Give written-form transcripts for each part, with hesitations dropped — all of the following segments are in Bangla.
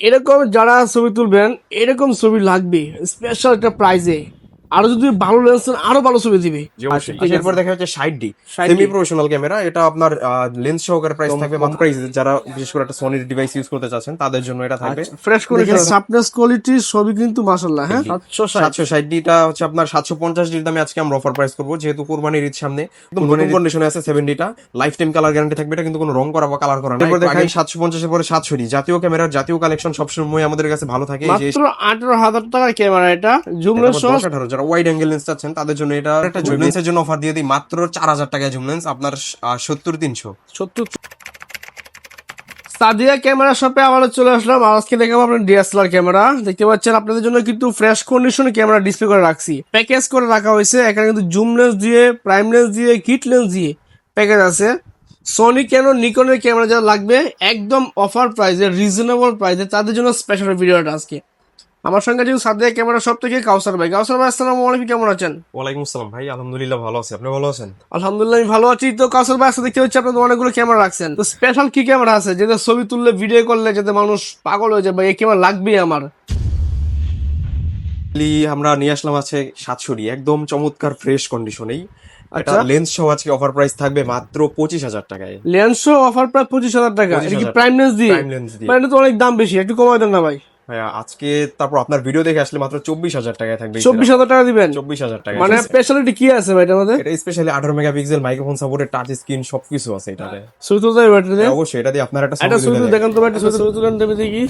এরকম যারা ছবি তুলবেন এরকম ছবি লাগবে স্পেশাল একটা প্রাইজে। আরো যদি ভালো লেন্স আরো ভালো ছবি দিবে। জি অবশ্যই। এরপর দেখা যাচ্ছে 60D সেমি প্রফেশনাল ক্যামেরা। এটা আপনার লেন্স সহকারে প্রাইস থাকবে মাত্র প্রাইস, যারা বিশেষ করে একটা সনির ডিভাইস ইউজ করতে চাচ্ছেন তাদের জন্য এটা থাকবে ফ্রেশ কন্ডিশন শার্পনেস কোয়ালিটি সবই কিন্তু মাশাআল্লাহ। হ্যাঁ 760D টা হচ্ছে আপনার 750D এর দামে আজকে আমরা অফার প্রাইস করব, যেহেতু কুরবানির ঈদ সামনে। নতুন কন্ডিশনে আছে 70D টা, লাইফ টাইম কালার গ্যারান্টি থাকবে, এটা কিন্তু কোনো রং করা বা কালার করা না। এরপর দেখাই 750 এর পরে 700D জাতীয় ক্যামেরার জাতীয় কালেকশন সবসময় আমাদের কাছে ভালো থাকে। এই যে মাত্র 18,000 টাকার ক্যামেরা, এটা জুম লেন্স 18 যারা ওয়াইড অ্যাঙ্গেল লেন্স চাচ্ছেন তাদের জন্য এটা একটা জুম লেন্সের জন্য অফার দিয়ে দিই মাত্র 4000 টাকায় জুম লেন্স আপনার 70-300। সাদিয়া ক্যামেরা শপে আবার চলে আসলাম। আর আজকে দেখাবো আপনার ডিএসএলআর ক্যামেরা। দেখতে পাচ্ছেন আপনাদের জন্য কিন্তু ফ্রেশ কন্ডিশন ক্যামেরা ডিসপ্লে করে রাখছি, প্যাকেজ করে রাখা হয়েছে। এখানে কিন্তু জুম লেন্স দিয়ে, প্রাইম লেন্স দিয়ে, কিট লেন্স দিয়ে প্যাকেজ আছে। সনি ক্যানন নিকনের ক্যামেরা যারা লাগবে একদম অফার প্রাইসে, রিজনেবল প্রাইসে, তাদের জন্য স্পেশাল ভিডিওটা আজকে। আমার সঙ্গে যেহেতু সাদিয়া ক্যামেরা শপ থেকে কাউসার ভাই। কাউসার ভাই আসসালামু আলাইকুম, কেমন আছেন? ওয়ালাইকুম আসসালাম ভাই, আলহামদুলিল্লাহ ভালো আছি, আপনি ভালো আছেন? আলহামদুলিল্লাহ আমি ভালো আছি। তো কাউসার ভাই আজকে দেখতে হচ্ছে আপনাদের অনেকগুলো ক্যামেরা রাখছেন, তো স্পেশাল কি ক্যামেরা আছে যেটা ছবি তুললে, ভিডিও করলে যাতে মানুষ পাগল হয়ে যায়, ভাই এই ক্যামেরা লাগবেই আমার? আমরা নিয়ে আসলাম আছে 700D একদম চমৎকার ফ্রেশ কন্ডিশনেই। এটা আচ্ছা। লেন্স সহ আজকে অফার প্রাইস থাকবে মাত্র 25,000 টাকায়। লেন্সও অফার প্রায় 25,000 টাকা। এটা কি প্রাইম লেন্স দিয়ে? প্রাইম লেন্স দিয়ে। মানে তো অনেক দাম বেশি, একটু কমাই দেন না ভাই। ভাইয়া আজকে তারপর আপনার ভিডিও দেখে আসলে মাত্র 24,000 টাকায় থাকবে। 24,000 টাকা দিবেন? 24,000 টাকা। মানে স্পেশালিটি কি আছে ভাই এটার মধ্যে? এটা specially 18 megapixel microphone supported touch screen সবকিছু আছে এটাতে। ছবি তুলতে হবে এটা দিয়ে? অবশ্যই এটা দিয়ে আপনার একটা এটা ছবি তুলে দেখেন তো ভাই, একটা ছবি তুলেন দেবে দেখি।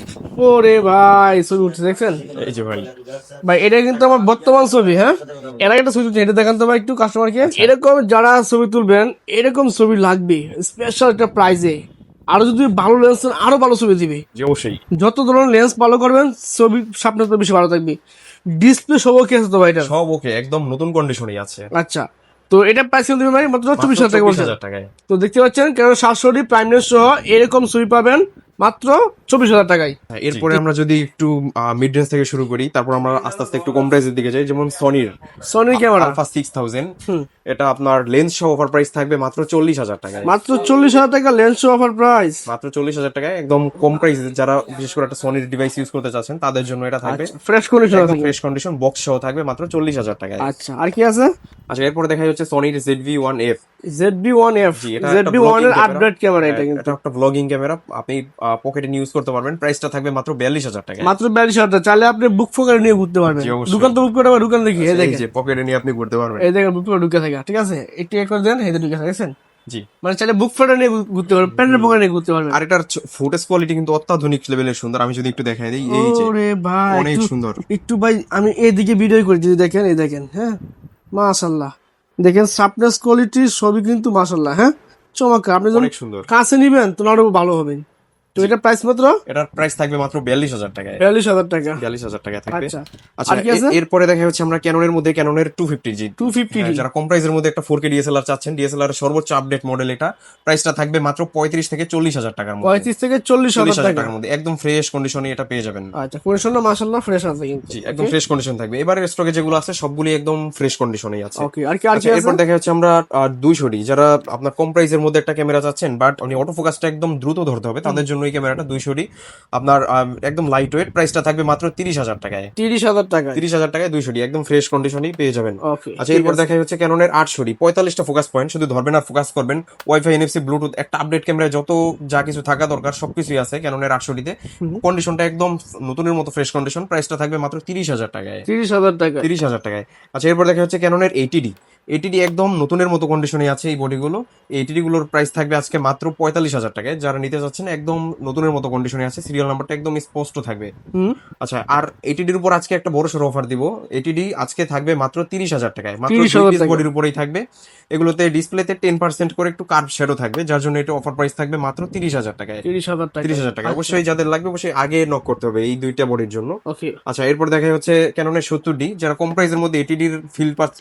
ওরে ভাই ছবি উঠছে দেখছেন? এই যে ভাই, ভাই এটা কিন্তু আমার বর্তমান ছবি। হ্যাঁ এর আগে একটা ছবি তুলছি, এটা দেখান তো ভাই একটু কাস্টমারকে। এরকম যারা ছবি তুলবেন এরকম ছবি লাগবে স্পেশাল একটা প্রাইজে। আরো যদি ভালো লেন্স আরো ভালো ছবি দিবে। জি অবশ্যই। যত ধরনের লেন্স ভালো করবেন ছবি সামনে তো বেশি ভালো থাকবে। ডিসপ্লে সব ওকে আছে তো ভাই এটা? সব ওকে, একদম নতুন কন্ডিশনেই আছে। আচ্ছা, তো এটা প্রাইস কিন্তু ভাই মাত্র 24,000 টাকা বলছেন। 24,000 টাকায়। তো দেখতে পাচ্ছেন কেন 700D প্রাইম লেন্স সহ এরকম ছবি পাবেন মাত্র 24,000 টাকায়। এরপরে আমরা যদি একটু মিড রেঞ্জ থেকে শুরু করি, তারপর আমরা আস্তে আস্তে একটু কম প্রাইসের দিকে যাই, যেমন সনির ক্যামেরা আলফা 6000। এটা আপনার লেন্স সহ অফার প্রাইস থাকবে মাত্র 40,000 টাকায়। মাত্র 40,000 টাকা লেন্স সহ অফার প্রাইস। মাত্র 40,000 টাকায় একদম কম প্রাইসে, যারা বিশেষ করে একটা সনির ডিভাইস ইউজ করতে চাচ্ছেন তাদের জন্য এটা থাকবে ফ্রেশ কন্ডিশন একদম ফ্রেশ কন্ডিশন বক্স সহ থাকবে মাত্র 40,000 টাকায়। আচ্ছা, আর কি আছে? আচ্ছা, এরপরে দেখা যাচ্ছে সনির ZV-1F। ZV-1F, এটা ZV-1 এর আপডেট ক্যামেরা এটা কিন্তু। এটা একটা ব্লগিং ক্যামেরা, আপনি পকেটে ইউজ করতে পারবেন। প্রাইসটা থাকবে মাত্র 42,000 টাকায়। মাত্র 42,000 টাকা। চাইলে আপনি বুক ফোকারে নিয়ে ঘুরতে পারবেন। জি, অবশ্যই। দোকান তো বুক করে আবার দোকান দেখি এই এই দেখেন, যে পকেটে নিয়ে আপনি ঘুরতে পারবেন। এই দেখেন বুক করে ঢুকে থাকে। ঠিক আছে, একটু এক করে দেন, এই ঢুকে থাকেছেন। জি, মানে চাইলে বুক ফোকারে নিয়ে ঘুরতে পারবেন, প্যান্টের পকেটে নিয়ে ঘুরতে পারবেন। আর এটার ফুটেজ কোয়ালিটি কিন্তু অত্যাধুনিক লেভেলের সুন্দর। আমি যদি একটু দেখাই দিই, এই যে ওরে ভাই অনেক একটু- সুন্দর। একটু ভাই আমি এইদিকে ভিডিও করি, যদি দেখেন এই দেখেন। হ্যাঁ মাশাআল্লাহ, দেখেন শার্পনেস কোয়ালিটি সবই কিন্তু মাশাআল্লাহ। হ্যাঁ চমৎকার। আপনি যখন অনেক সুন্দর। কাছে নিবেন তো আরো ভালো হবে। তো এটা প্রাইস মাত্র এটার প্রাইস থাকবে মাত্র 42,000 টাকায়। 42,000 টাকা। 42,000 টাকা থাকবে। আচ্ছা, আচ্ছা, আর কি আছে? এরপরে দেখা হচ্ছে আমরা ক্যাননের মধ্যে ক্যাননের 250G 250D যারা কম প্রাইসের মধ্যে একটা 4K ডিএসএলআর চাচ্ছেন, ডিএসএলআর সর্বোচ্চ আপডেট মডেল এটা। প্রাইসটা থাকবে মাত্র 35 থেকে 40,000 টাকার মধ্যে। 35 থেকে 40,000 40,000 টাকা। টাকার মধ্যে একদম ফ্রেশ কন্ডিশনে এটা পেয়ে যাবেন। আচ্ছা, কন্ডিশনটা মাশাআল্লাহ ফ্রেশ আছে কিন্তু। জি, একদম ফ্রেশ কন্ডিশন থাকবে। এবারে স্টকে যেগুলো আছে সবগুলি একদম ফ্রেশ কন্ডিশনেই আছে। ওকে, আর কি আচ্ছা, আছে? এরপর দেখা যাচ্ছে আমরা 200D যারা আপনার কম প্রাইসের মধ্যে একটা ক্যামেরা চাচ্ছেন, বাট উনি অটো ফোকাসটা একদম দ্রুত ধরতে হবে, তাদের জন্য এই ক্যামেরাটা 200D আপনার একদম লাইট ওয়েট। প্রাইসটা থাকবে মাত্র 30,000 টাকায়। 30,000 টাকা। 30,000 টাকায় 200D একদম ফ্রেশ কন্ডিশনেই পেয়ে যাবেন। ওকে, আচ্ছা, এরপর দেখা যাচ্ছে ক্যাননের 800D 45টা ফোকাস পয়েন্ট। শুধু ধরবেন আর ফোকাস করবেন। ওয়াইফাই, এনএফসি, ব্লুটুথ, একটা আপডেট ক্যামেরায় যত যা কিছু থাকা দরকার সবকিছুই আছে ক্যাননের 800D তে। কন্ডিশনটা একদম নতুনের মতো ফ্রেশ কন্ডিশন। প্রাইসটা থাকবে মাত্র 30,000 টাকায়। 30,000 টাকা। 30,000 টাকায়। আচ্ছা, এরপর দেখা হচ্ছে ক্যাননের 80D একদম নতুনের মতো কন্ডিশনে আছে এই বডিগুলো। 80D গুলোর প্রাইস থাকবে আজকে মাত্র 45,000 টাকায়। যারা নিতে যাচ্ছেন একদম নতুনের মতো কন্ডিশনে আছে, সিরিয়াল নাম্বারটা একদম স্পষ্ট থাকবে। আচ্ছা, আর 80Dর উপর আজকে একটা বড় সড়ো অফার দিব। 80D আজকে থাকবে মাত্র 30,000 টাকায়। মাত্র 30,000 টাকা। বডির উপরেই থাকবে। এগুলোতে ডিসপ্লেতে 10% করে একটু কার্ভ শ্যাডো থাকবে, যার জন্য এটা অফার প্রাইস থাকবে মাত্র 30,000 টাকায়। 30,000 টাকা। 30,000 টাকা। অবশ্যই যাদের লাগবে অবশ্যই আগে নক করতে হবে এই দুইটা বডির জন্য। ওকে, আচ্ছা, এরপর দেখা হচ্ছে ক্যাননের 70D যারা কম প্রাইসের মধ্যে 80Dর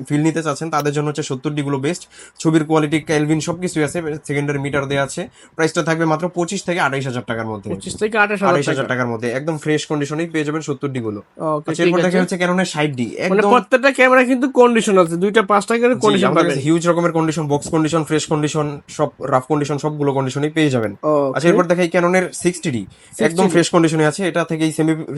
ফিল নিতে চাচ্ছেন তাদের জন্য হচ্ছে 70D গুলো বেস্ট। ছবির কোয়ালিটি, ক্যালভিন সবকিছু আছে, সেকেন্ডারি মিটার দেওয়া আছে। প্রাইসটা থাকবে মাত্র 25 থেকে 28,000 হাজার টাকার মধ্যে, 25 থেকে 28 28 হাজার হাজার টাকার মধ্যে একদম ফ্রেশ কন্ডিশনেই পেয়ে যাবেন 70D গুলো। ওকে আচ্ছা ঠিক এরপর আছে। দেখা হচ্ছে ক্যাননের 60D মানে একদম প্রত্যেকটা ক্যামেরা কিন্তু কন্ডিশন আছে, দুইটা পাঁচটা করে কন্ডিশন আমাদের পাবেন। কাছে হিউজ রকমের condition, box condition, fresh condition, সব রাফ কন্ডিশন সবগুলো কন্ডিশনই পেয়ে যাবেন। আচ্ছা ওকে এরপর দেখাই ক্যাননের 60D একদম ফ্রেশ কন্ডিশনে আছে, এটা থেকেই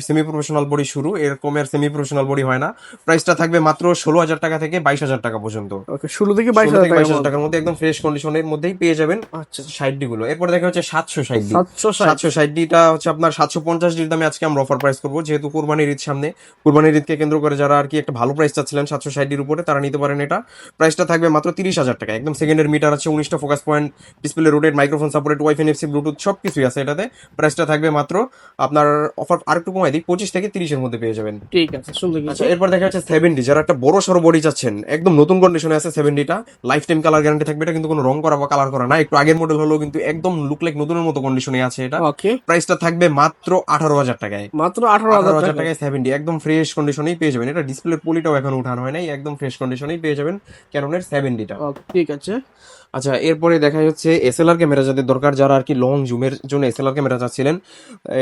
সেমি প্রফেশনাল বডি শুরু, এরকম আর সেমি প্রফেশনাল বডি হয় না। প্রাইসটা থাকবে মাত্র 16,000 টাকা থেকে 22,000 টাকা পর্যন্ত, ওকে 16 থেকে 16 22 থেকে হাজার 22,000 টাকার মধ্যে একদম ফ্রেশ কন্ডিশনের মধ্যেই পেয়ে যাবেন আচ্ছা 60D গুলো। এরপর দেখা হচ্ছে 760D। 760 760Dটা হচ্ছে আপনার 750Dর দামে আজকে আমরা অফার প্রাইস করবো, যেহেতু কোরবানির ঈদ সামনে, কোরবানির ঈদকে কেন্দ্র করে যারা আর কি একটা ভালো প্রাইস চাচ্ছিলেন 760Dর উপরে তারা নিতে পারেন এটা। প্রাইসটা থাকবে মাত্র 30,000 টাকা, একদম সেকেন্ডের মিটার আছে, 19টা focus point, display rotate, microphone supported, wifi, NFC, bluetooth সবকিছুই আছে এটাতে। প্রাইসটা থাকবে মাত্র আপনার অফার আরেকটু কমাই দিই, 25 থেকে 30 এর মধ্যে পেয়ে যাবেন। ঠিক আছে সুন্দর আচ্ছা কিছু। এরপর দেখা যাচ্ছে 70, যারা একটা বড় সড়ো বডি চাচ্ছেন, একদম নতুন কন্ডিশনে আছে 70টা, লাইফ টাইম কালার গ্যারান্টি থাকবে, এটা কিন্তু কোনো রং করা বা কালার করা না, একটু আগের মডেল হলেও কিন্তু একদম লুক লাইক নতুনের মতো কন্ডিশনে আছে এটা। ওকে প্রাইসটা থাকবে মাত্র 18,000 টাকায়, মাত্র 18,000 18,000 টাকা। টাকায় 70 একদম ফ্রেশ কন্ডিশনেই পেয়ে যাবেন। এটা ডিসপ্লের পলিটাও এখন উঠানো হয় নাই, একদম ফ্রেশ কন্ডিশনেই পেয়ে যাবেন ক্যাননের 70টা। ওকে ঠিক আছে। আচ্ছা এরপরে দেখা যাচ্ছে এসএলআর ক্যামেরা যাদের দরকার, যারা আর কি লং জুমের জন্য এসএলআর ক্যামেরা চাচ্ছিলেন,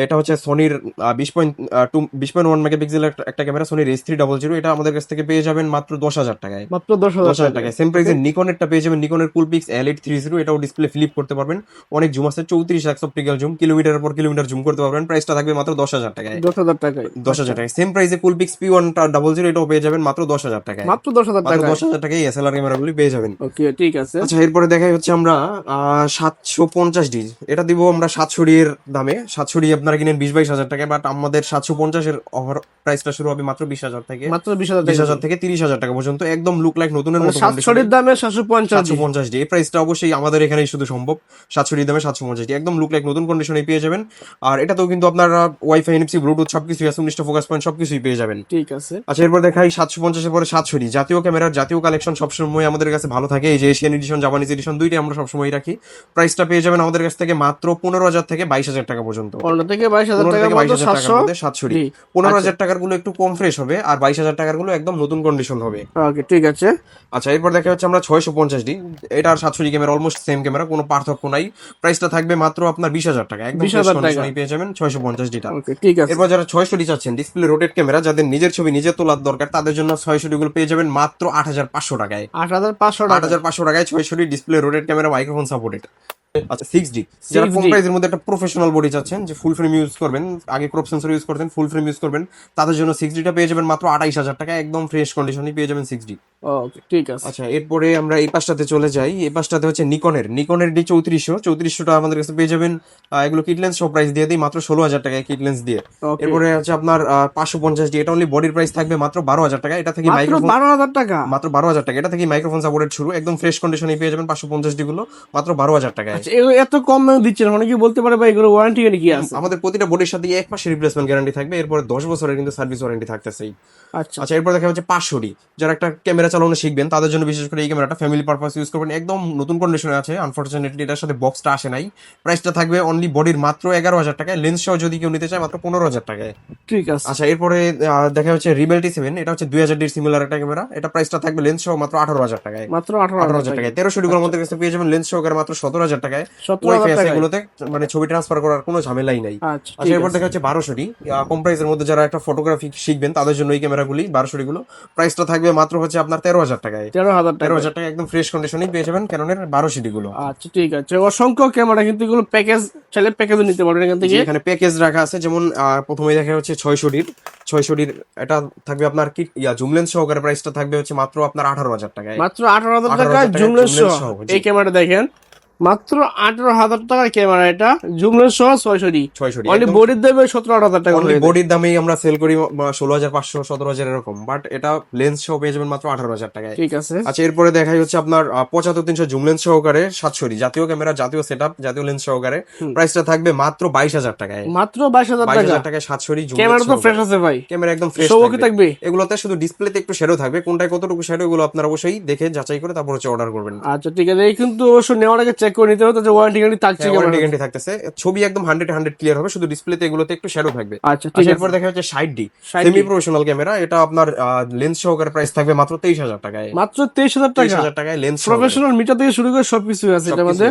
এটা হচ্ছে সোনির 20.1 মেগাপিক্সেল একটা ক্যামেরা, সোনির S300, এটা আমাদের কাছ থেকে পেয়ে যাবেন মাত্র 10,000 টাকায়, মাত্র 10,000 10,000 টাকায়। সেম প্রাইসে নিকনেরটা পেয়ে যাবেন, নিকনের কুলপিক্স L830, এটাও ডিসপ্লে ফ্লিপ করতে পারবেন, অনেক জুম আছে, 34x অপটিক্যাল জুম, কিলোমিটারের পর কিলোমিটার জুম করতে পারবেন। প্রাইসটা থাকবে মাত্র 10,000 টাকায়, 10,000 টাকায়। 10,000 টাকায়। সেম প্রাইসে কুলপিক্স P100, এটাও পেয়ে যাবেন মাত্র 10,000 টাকায়, মাত্র 10,000 মাত্র টাকায়। 10,000 টাকায় এসএলআর ক্যামেরাগুলি পেয়ে যাবেন। ওকে ঠিক আছে। আচ্ছা এরপরে দেখাই হচ্ছে আমরা 750D, এটা দিব আমরা 700D এর দামে। 700D আপনারা কিনেন 20-22 হাজার টাকায়, বাট আমাদের 750 এর অফার প্রাইসটা শুরু হবে মাত্র 20,000 থেকে, মাত্র 20,000 টাকা। 20,000 থেকে 30,000 টাকা পর্যন্ত, একদম লুক লাইক নতুনের মতো 700 এর দামে 750 750D। এই প্রাইসটা অবশ্যই আমাদের এখানেই শুধু সম্ভব, 700D দামে 750D একদম লুক লাইক নতুন কন্ডিশনে পেয়ে যাবেন। আর এটাতেও কিন্তু আপনারা ওয়াইফাই, এনএফসি, ব্লুটুথ সবকিছুই আছে, 19টা ফোকাস পয়েন্ট সবকিছুই পেয়ে যাবেন। ঠিক আছে। আচ্ছা এরপর দেখাই 750 এর পরে 700D, জাতীয় ক্যামেরার জাতীয় কালেকশন সবসময় আমাদের কাছে ভালো থাকে, এই যে এশিয়ান এডিশন, জাপানিজ এডিশন দুইটাই আমরা সবসময় রাখি। প্রাইসটা পেয়ে যাবেন আমাদের কাছ থেকে মাত্র 15,000 থেকে 22,000 টাকা পর্যন্ত, 15 থেকে 22,000 15 টাকা থেকে মতো 22,000 টাকার মধ্যে 700D। 15,000 আচ্ছা। টাকার গুলো একটু কম ফ্রেশ হবে, আর 22,000 টাকার গুলো একদম নতুন কন্ডিশন হবে। ওকে ঠিক আছে। আচ্ছা এরপর দেখা হচ্ছে আমরা 650D, এটা আর 700D camera almost same camera, কোনো পার্থক্য নাই। প্রাইসটা থাকবে মাত্র আপনার 20,000 টাকা, একদম 20,000 টাকা। কন্ডিশনে পেয়ে যাবেন 650Dটা। ওকে ঠিক আছে। এরপর যারা 600D চাচ্ছেন ডিসপ্লে রোটেট ক্যামেরা, যাদের নিজের ছবি নিজে তোলার দরকার, তাদের জন্য 600D গুলো পেয়ে যাবেন মাত্র 8,500 টাকায়, 8,500 টাকা। 8,500 টাকায় 600D display rotate camera, microphone supported. আচ্ছা 6D, যারা 6D কম প্রাইসের মধ্যে একটা প্রফেশনাল বডি চাচ্ছেন, যে ফুল ফ্রেম ইউজ করবেন, আগে ক্রপ সেন্সর ইউজ করতেন, ফুল ফ্রেম ইউজ করবেন, তাদের জন্য 6Dটা পেয়ে যাবেন মাত্র 28,000 টাকা, একদম ফ্রেশ কন্ডিশনে পেয়ে যাবেন 6D। ওকে ঠিক আছে। আচ্ছা এরপরে আমরা এই পাশটাতে চলে যাই, এই পাশটাতে হচ্ছে নিকনের D3400টা আমাদের কাছে পেয়ে যাবেন। এগুলো কিট লেন্স সব প্রাইস দিয়ে দিই মাত্র 16,000 টাকায় কিট লেন্স দিয়ে। ওকে এরপরে হচ্ছে আপনার 550D, এটা অনলি বডির প্রাইস থাকবে মাত্র 12,000 টাকা, এটা থেকে মাত্র মাইক্রোফোন 12,000 টাকা। মাত্র 12,000 টাকা, এটা থেকে মাইক্রোফোন সাপোর্টেড শুরু, একদম ফ্রেশ কন্ডিশনে পেয়ে যাবেন 550D গুলো মাত্র 12,000 টাকায়। আচ্ছা এগুলো এত কম দামে দিচ্ছেন, অনেকে বলতে পারে ভাই এগুলো ওয়ারেন্টি কি আছে? আমাদের প্রতিটা বডির সাথে 1 মাসের রিপ্লেসমেন্ট গ্যারান্টি থাকবে, এরপরে 10 বছরের কিন্তু সার্ভিস ওয়ারেন্টি থাকতেছেই। আচ্ছা আচ্ছা এরপর দেখা হচ্ছে 500D, যারা একটা ক্যামেরা চালানো শিখবেন তাদের জন্য বিশেষ করে এই ক্যামেরাটা ফ্যামিলি পারপাস ইউজ করবেন, একদম নতুন কন্ডিশনে আছে। আনফরচুনেটলি এটার সাথে বক্সটা আসে নাই। প্রাইসটা থাকবে অনলি বডির মাত্র 11,000 টাকায়, লেন্স সহ যদি কেউ নিতে চায় মাত্র 15,000 টাকায়। ঠিক আছে। আচ্ছা এরপরে দেখা হচ্ছে রিবেল T7, এটা হচ্ছে 2000D সিমিলার একটা ক্যামেরা, এটা প্রাইসটা থাকবে লেন্স সহ মাত্র 18,000 টাকায়, মাত্র 18,000 18,000 টাকায়। 1300D গুলোর মধ্যে কাছে পেয়ে যাবেন লেন্স সহকারে মাত্র 17,000 টাকায়। 17,000 ওয়াইফাই আছে টাকায়। এগুলোতে, মানে ছবি ট্রান্সফার করার কোনো ঝামেলাই নাই। আচ্ছা আচ্ছা ঠিক এরপর আছে। দেখা হচ্ছে 1200D, কম প্রাইসের মধ্যে যারা একটা ফটোগ্রাফি শিখবেন তাদের জন্য এই ক্যামেরাগুলি 1200D গুলো। প্রাইসটা থাকবে মাত্র হচ্ছে আপনার 13,000 টাকায়, 13,000 টাকা। 13,000 টাকা একদম ফ্রেশ কন্ডিশনেই পেয়ে যাবেন ক্যাননের 1200D গুলো। আচ্ছা ঠিক আছে। অসংখ্য ক্যামেরা কিন্তু এগুলো প্যাকেজ, চাইলে প্যাকেজও নিতে পারবেন এখান যে থেকে। এখানে প্যাকেজ রাখা আছে, যেমন প্রথমে দেখা হচ্ছে 600D এটা থাকবে আপনার কি জুম লেন্স সহকারে, প্রাইসটা থাকবে হচ্ছে মাত্র আপনার 18,000 টাকায়, মাত্র 18,000 টাকা 18,000 টাকায় জুম লেন্স zoom lens সহ। সহ, জি। এই ক্যামেরাটা দেখেন মাত্র 18,000 টাকার ক্যামেরা, এটা জুম লেন্স সহ 600D। 600D অনলি একদম বডির দেবে 17,000 টাকা অনলি হয়ে যায়। বডির দামেই আমরা সেল করি 16,500 17,000 এরকম, বাট এটা লেন্স সহ পেয়ে যাবেন মাত্র 18,000 টাকায়। ঠিক আছে। আচ্ছা এরপরে দেখাই হচ্ছে আপনার 75-300 জুম লেন্স সহকারে 700D, জাতীয় ক্যামেরা, জাতীয় সেটআপ, জাতীয় লেন্স সহকারে, প্রাইসটা থাকবে মাত্র 22,000 টাকায়, মাত্র 22,000 টাকা। 22,000 টাকায় 700D জুম ক্যামেরা লেন্স তো ফ্রেশ আছে ভাই, ক্যামেরা একদম ফ্রেশ সবও কি থাকবে? এগুলোতে শুধু ডিসপ্লেতে একটু শ্যাডো থাকবে, কোনটায় কতটুকু শ্যাডো এগুলো আপনারা অবশ্যই দেখে যাচাই করে তারপর হচ্ছে অর্ডার করবেন। আচ্ছা ঠিক আছে। এই কিন্তু অবশ্য নেওয়ার আগে চেক করে নিতে হবে যে ওয়ারেন্টি গ্যারান্টি থাকছে হ্যাঁ, কিনা। ওয়ারেন্টি গ্যারান্টি থাকতেছে, ছবি একদম 100 ক্লিয়ার হবে, শুধু ডিসপ্লেতে এগুলোতে একটু শ্যাডো থাকবে। আচ্ছা ঠিক আছে। এরপর দেখা যাচ্ছে 60D 60D semi professional camera, এটা আপনার লেন্স সহকারে প্রাইস থাকবে মাত্র 23,000 টাকায়, মাত্র 23,000 টাকা। 23,000 টাকায় লেন্স প্রফেশনাল মিটার থেকে শুরু করে সবকিছু আছে এটার মধ্যে।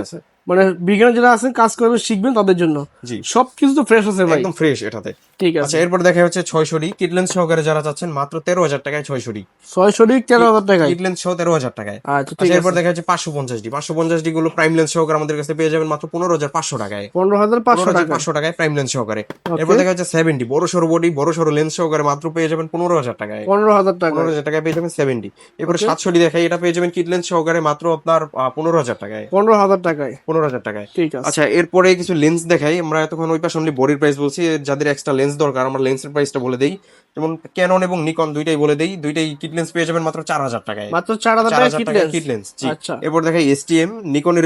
মানে বিজ্ঞান যারা আছেন কাজ করবেন শিখবেন তাদের জন্য। জি সবকিছু তো ফ্রেশ আছে ভাই, একদম ফ্রেশ এটাতে। ঠিক আছে। আচ্ছা এরপর দেখা হচ্ছে 600 কিট লেন্স সহকারে যারা চাচ্ছেন মাত্র 13,000 টাকায় 600 600 13,000 টাকায়। কিট লেন্স সহ 13,000 টাকায়। আচ্ছা ঠিক আচ্ছা এরপর আছে। দেখা যাচ্ছে 550 গুলো প্রাইম লেন্স সহকারে আমাদের কাছে পেয়ে যাবেন মাত্র 15,500 টাকায়। 15,500 টাকা। 15,500 টাকায় প্রাইম লেন্স সহকারে। ওকে, এরপর দেখা যাচ্ছে 70 বড় সরো বডি বড় সরো লেন্স সহকারে মাত্র পেয়ে যাবেন 15,000 টাকায়। 15,000 টাকা। 15,000 টাকায় পেয়ে যাবেন 70। এরপরে ওকে, 700 দেখাই, এটা পেয়ে যাবেন কিট লেন্স সহকারে মাত্র আপনার 15,000 টাকায়। 15,000 টাকায়। 15,000 টাকায়। ঠিক আছে। আচ্ছা এরপরে কিছু লেন্স দেখাই। আমরা এতক্ষণ ওই পাশে অনলি বডির প্রাইস বলছি, যাদের এক্সট্রা লেন্স দরকার আমরা লেন্সের প্রাইসটা বলে দেই। যেমন ক্যানন এবং নিকন দুইটাই বলে দেই, দুইটাই কিট লেন্স পেয়ে যাবেন মাত্র 4,000 টাকায়। মাত্র 4,000 টাকা 4,000 কিট টাকায় লেন্স। কিট লেন্স, জি। আচ্ছা, এরপর দেখাই এসটিএম, নিকনের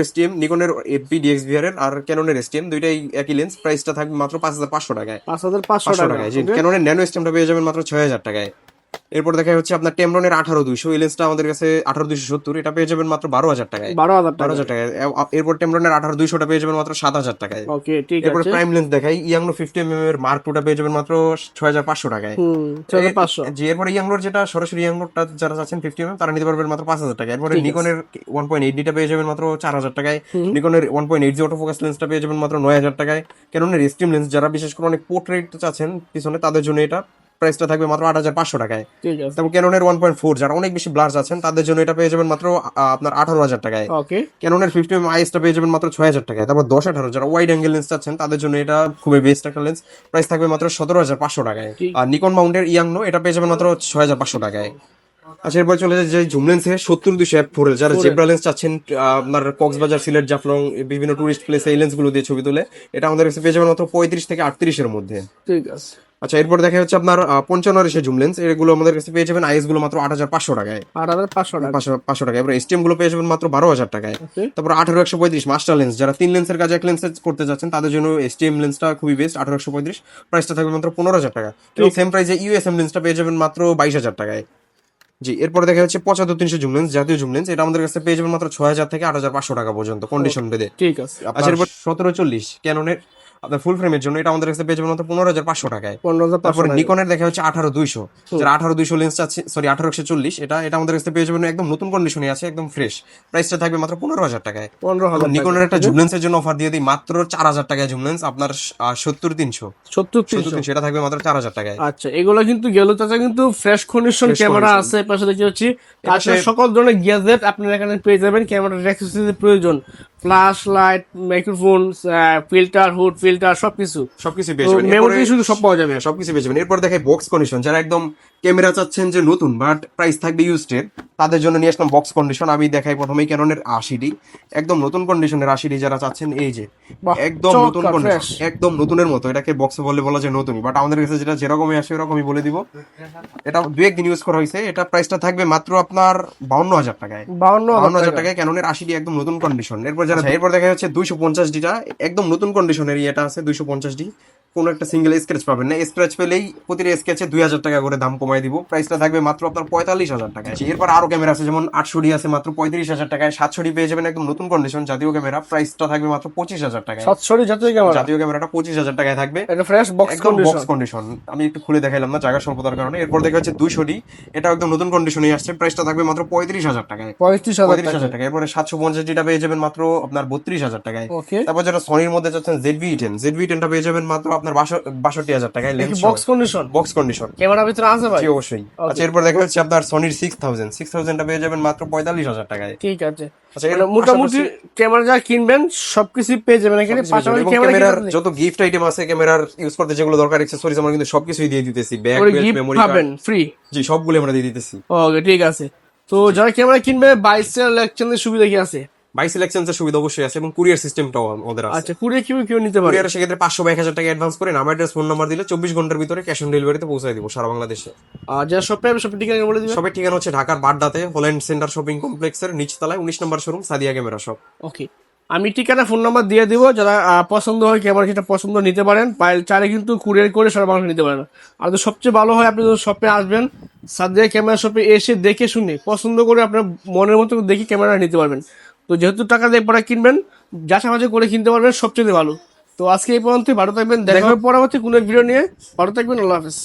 এফপি ডিএক্সভিআর এর আর ক্যাননের এসটিএম দুইটাই একই লেন্স, প্রাইসটা থাকবে মাত্র 5,500 টাকায়। 5,500 500 টাকা। টাকায়, জি। ওকে, ক্যাননের ন্যানো এসটিএমটা পেয়ে যাবেন মাত্র 6,000 টাকায়। এরপর দেখা হচ্ছে আপনার টেমরনের 18-200, এই লেন্সটা আমাদের কাছে 18-270, এটা পেয়ে যাবেন মাত্র 12,000 টাকায়। 12,000 টাকা। 12,000 টাকায়। এরপর টেমরনের 18-200টা পেয়ে যাবেন মাত্র 7,000 টাকায়। ওকে, ঠিক এরপর আছে। প্রাইম লেন্স দেখাই, ইয়াংলো 50mm এর মার্ক টুটা পেয়ে যাবেন মাত্র 6,500 টাকায়। 6,500। জি। এরপর ইয়াংলোর যেটা সরাসরি ইয়াংলোরটা যারা চাচ্ছেন 50mm তারা নিতে পারবেন মাত্র 5,000 টাকা। এরপরে ঠিক আছে। নিকনের 1.8D পেয়ে যাবেন মাত্র 4,000 টাকায়। হুম, নিকনের 1.8G অটোফোকাস লেন্সটা পেয়ে যাবেন মাত্র 9,000 টাকায়। ক্যাননের স্ট্রিম লেন্স যারা বিশেষ করে অনেক পোর্ট্রেট চাচ্ছেন পিছনে তাদের জন্য এটা প্রাইসটা থাকবে মাত্র 8,500 টাকায়। ঠিক আছে। তারপর ক্যাননের 1.4 যারা অনেক বেশি ব্লার আছেন তাদের জন্য এটা পেয়ে যাবেন মাত্র আপনার 18,000 টাকায়। ওকে, ক্যাননের 50mm আইএসটা পেয়ে যাবেন মাত্র 6,000 টাকায়। তারপর 10-18 যারা ওয়াইড অ্যাঙ্গেল লেন্স চাচ্ছেন তাদের জন্য এটা খুবই বেস্ট একটা লেন্স, প্রাইস থাকবে মাত্র 17,500 টাকায়। ঠিক। আর নিকন মাউন্টের ইয়াংনো এটা পেয়ে যাবেন মাত্র 6,500 টাকায়। আচ্ছা এরপর চলে যায় যে জুম লেন্সে 70-200 f4 যারা জেব্রা লেন্স চাচ্ছেন, আপনার কক্সবাজার, সিলেট, জাফলং বিভিন্ন টুরিস্ট প্লেসে এই লেন্সগুলো দিয়ে ছবি তুলে, এটা আমাদের কাছে পেয়ে যাবেন মাত্র 35 থেকে 38 এর মধ্যে। ঠিক আছে। আচ্ছা এরপর দেখা হচ্ছে আপনার 55 জুম লেন্স, এগুলো আমাদের কাছে পেয়ে যাবেন আইএস গুলো মাত্র 8,500 টাকায়। 8,500 টাকা। 500 টাকা। এবার এসটিএম গুলো পেয়ে যাবেন মাত্র 12,000 টাকায়। ওকে, তারপর 18-135 মাস্টার লেন্স যারা 3 লেন্সের কাজে 1 লেন্সে করতে যাচ্ছেন তাদের জন্য এসটিএম লেন্সটা খুবই বেস্ট। 18-135 প্রাইসটা থাকবে মাত্র 15,000 টাকা। এবং সেম প্রাইসে ইউএসএম লেন্সটা পেয়ে যাবেন মাত্র 22,000 টাকায়। জি। এরপরে দেখা যাচ্ছে 75-300 জুম লেন্স, জাতীয় জুম লেন্স, এটা আমাদের কাছে পেয়ে যাবেন মাত্র 6,000 থেকে 8,500 টাকা পর্যন্ত কন্ডিশন ভেদে। ঠিক আছে। আচ্ছা এরপর 17-40 ক্যাননের আপনার ফুল ফ্রেমের জন্য এটা আমাদের কাছে পেয়ে যাবেন মাত্র 15,500 টাকায়। 15,500 তারপরে টাকা। নিকনের দেখা হচ্ছে 18-200, যারা 18-200 লেন্স আছে, সরি 18-140, এটা আমাদের কাছে পেয়ে যাবেন একদম নতুন কন্ডিশনে আছে, একদম ফ্রেশ, প্রাইসটা থাকবে মাত্র 15,000 টাকায়। 15,000 টাকা। নিকনের একটা জুম লেন্সের জন্য অফার দিয়ে দিই, মাত্র 4,000 টাকায় জুম লেন্স আপনার 70-300, 70-300। এটা থাকবে মাত্র 4,000 টাকায়। আচ্ছা, এগুলো কিন্তু গেল চাচা, কিন্তু fresh condition Fresh camera condition। আছে। পাশে দেখতে পাচ্ছি এপাশে কাছের সকল ধরনের গ্যাজেট আপনারা এখানে পেয়ে যাবেন। ক্যামেরার অ্যাক্সেসরিজ প্রয়োজন, flash light, microphone, filter, hood filter, সবকিছু। সবকিছু পেয়ে যাবেন। মেমোরি শুধু সব পাওয়া যাবে। সবকিছু পেয়ে যাবেন। এরপর দেখাই বক্স কন্ডিশন, যারা একদম ক্যামেরা চাচ্ছেন যে নতুন বাট প্রাইস থাকবে ইউজড, তাদের জন্য নিয়ে আসলাম বক্স কন্ডিশন। আমি দেখাই প্রথমেই ক্যাননের 80D, একদম নতুন কন্ডিশনের 80D যারা চাচ্ছেন, এই যে বাহ, একদম নতুন চমৎকার, কন্ডিশন, fresh। একদম নতুনের মতো। এটাকে বক্সে বলা যায় নতুনই, বাট আমাদের কাছে যেটা যেরকমই আসে ওরকমই বলে দিব। এটা 2-1 দিন ইউজ করা হয়েছে, এটা প্রাইসটা থাকবে মাত্র আপনার 52,000 টাকায়। 52,000 টাকায় ক্যাননের 80D একদম নতুন কন্ডিশন। এরপর দেখা যাচ্ছে 250Dটা একদম নতুন কন্ডিশনের, এটা আছে 250D, কোন একটা সিঙ্গেল স্ক্র্যাচ পাবেন না। স্ক্র্যাচ পেলেই প্রতিটা স্ক্র্যাচে 2,000 টাকা করে দাম কমাই দিব, প্রাইসটা থাকবে মাত্র আপনার 45,000 টাকায়। এরপর আরো ক্যামেরা আছে, যেমন 800D আছে মাত্র 35,000 টাকায়। 700D পেয়ে যাবেন একদম নতুন কন্ডিশন জাতীয় ক্যামেরা, প্রাইসটা থাকবে মাত্র 25,000 টাকায়। 700 জাতীয় ক্যামেরা, জাতীয় ক্যামেরাটা 25,000 টাকায় থাকবে, এটা ফ্রেশ বক্স একদম কন্ডিশন। Box condition. আমি একটু খুলে দেখাইলাম না জায়গা স্বল্পতার কারণে। এরপর দেখা যাচ্ছে 200D, এটা একদম নতুন কন্ডিশনে আসছে, প্রাইসটা থাকবে মাত্র 35,000 টাকায়। 35,000 টাকা। এরপরে 750Dটা পেয়ে যাবেন মাত্র আপনার 32,000 টাকায়। ওকে, তারপর যারা সনির মধ্যে চাচ্ছেন ZV-10টা পেয়ে যাবেন মাত্র আপনার 62,000 টাকায়। Lens box condition, box condition, camera ভিতরে আছে ভাই। জি অবশ্যই। আচ্ছা এরপর দেখা যাচ্ছে আপনার সনির 6000টা পেয়ে যাবেন মাত্র 45,000 টাকায়। ঠিক আছে। আচ্ছা মানে মোটামুটি ক্যামেরা যা কিনবেন সবকিছু পেয়ে যাবেন এখানে। পাশাপাশি ক্যামেরার যত গিফট আইটেম আছে, ক্যামেরার ইউজ করতে যেগুলো দরকার অ্যাকসেসরিজ, আমরা কিন্তু সবকিছুই দিয়ে দিতেছি। ব্যাক, গিফট মেমোরি পাবেন কার্ড, ফ্রি। জি সবগুলো আমরা দিয়ে দিতেছি। ওকে, ঠিক আছে। তো যারা ক্যামেরা কিনবে 22 ইলেকশনের সুবিধা কি আছে? 22 সিলেকশনের সুবিধা অবশ্যই আছে, এবং কুরিয়ার সিস্টেমটাও আমাদের আছে। আচ্ছা, কুরিয়ার কেউ নিতে পারে? কুরিয়ারে সেক্ষেত্রে 500 বা 1,000 টাকা অ্যাডভান্স করে নাম, অ্যাড্রেস, ফোন নাম্বার দিলে 24 ঘন্টার ভিতরে ক্যাশ অন ডেলিভারিতে পৌঁছায় দিব সারা বাংলাদেশে। আর যারা শপে সব ঠিকানা বলে দিবেন। সবের ঠিকানা হচ্ছে ঢাকার বাড্ডাতে হল্যান্ড সেন্টার শপিং কমপ্লেক্সের নিচতলায় 19 নম্বর শোরুম, সাদিয়া ক্যামেরা শপ। ওকে, আমি ঠিকানা ফোন নাম্বার দিয়ে দিব। যারা পছন্দ হয় ক্যামেরা, যেটা পছন্দ নিতে পারেন, চাইলে কিন্তু কুরিয়ার করে সারা বাংলা নিতে পারেন। আর তো সবচেয়ে ভালো হয় আপনি যখন শপে আসবেন, সাদিয়া ক্যামেরা শপে এসে দেখে শুনে পছন্দ করে আপনার মনের মতো দেখে ক্যামেরা নিতে পারবেন। তো যেহেতু টাকা দিয়ে পরে কিনবেন, যাচাই করে কিনতে পারবেন, সবচেয়ে ভালো। তো আজকে এই পর্যন্ত, ভালো থাকবেন, দেখা হবে পরবর্তী কোনো ভিডিও নিয়ে। ভালো থাকবেন, আল্লাহ হাফেজ।